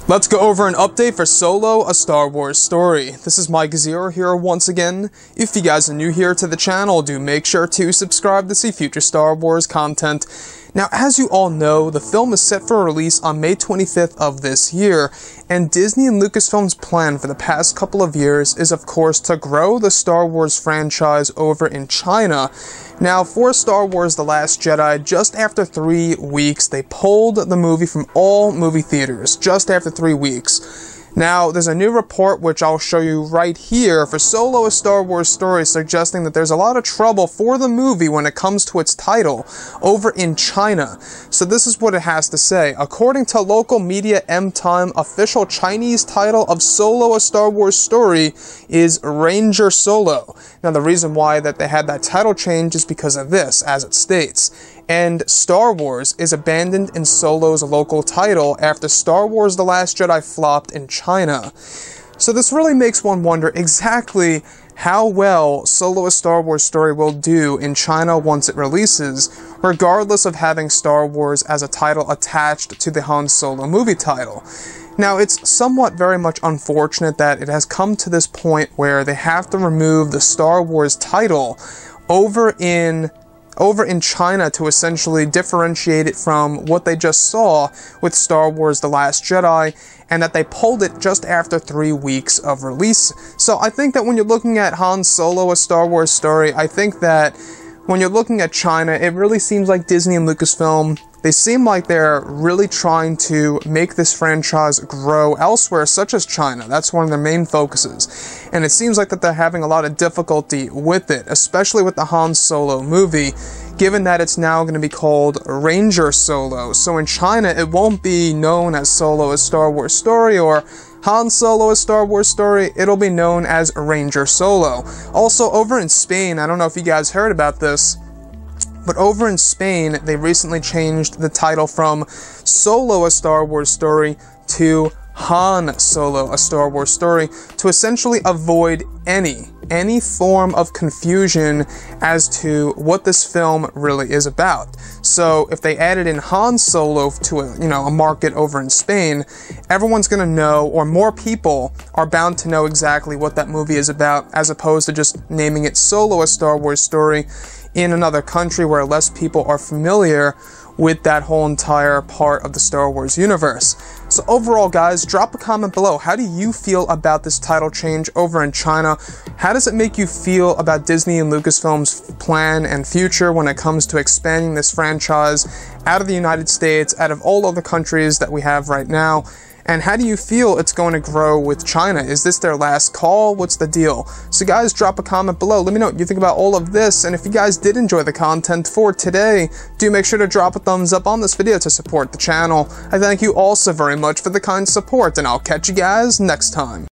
Let's go over an update for Solo, a Star Wars story. This is Mike Zero here once again. If you guys are new here to the channel, do make sure to subscribe to see future Star Wars content. Now, as you all know, the film is set for release on May 25th of this year, and Disney and Lucasfilm's plan for the past couple of years is, of course, to grow the Star Wars franchise over in China. Now, for Star Wars The Last Jedi, just after 3 weeks, they pulled the movie from all movie theaters, just after 3 weeks. Now, there's a new report, which I'll show you right here, for Solo, a Star Wars story, suggesting that there's a lot of trouble for the movie when it comes to its title over in China. So this is what it has to say. According to local media M-Time, official Chinese title of Solo, a Star Wars story is Ranger Solo. Now, the reason why that they had that title change is because of this, as it states. And Star Wars is abandoned in Solo's local title after Star Wars The Last Jedi flopped in China. So this really makes one wonder exactly how well Solo, a Star Wars story will do in China once it releases, regardless of having Star Wars as a title attached to the Han Solo movie title. Now, it's somewhat very much unfortunate that it has come to this point where they have to remove the Star Wars title over in China to essentially differentiate it from what they just saw with Star Wars The Last Jedi, and that they pulled it just after 3 weeks of release. So I think that when you're looking at Han Solo, a Star Wars story, I think that when you're looking at China, it really seems like Disney and Lucasfilm, they seem like they're really trying to make this franchise grow elsewhere, such as China. That's one of their main focuses. And it seems like that they're having a lot of difficulty with it, especially with the Han Solo movie, given that it's now going to be called Ranger Solo. So in China, it won't be known as Solo, a Star Wars story, or Han Solo, a Star Wars story. It'll be known as Ranger Solo. Also, over in Spain, I don't know if you guys heard about this, but over in Spain, they recently changed the title from Solo, a Star Wars story to Han Solo, a Star Wars story, to essentially avoid any form of confusion as to what this film really is about. So if they added in Han Solo to a market over in Spain, everyone's gonna know, or more people are bound to know exactly what that movie is about, as opposed to just naming it Solo, a Star Wars story, in another country where less people are familiar with that whole entire part of the Star Wars universe. So overall, guys, drop a comment below. How do you feel about this title change over in China? How does it make you feel about Disney and Lucasfilm's plan and future when it comes to expanding this franchise out of the United States, out of all other countries that we have right now? And how do you feel it's going to grow with China? Is this their last call? What's the deal? So guys, drop a comment below. Let me know what you think about all of this. And if you guys did enjoy the content for today, do make sure to drop a thumbs up on this video to support the channel. I thank you all so very much for the kind support, and I'll catch you guys next time.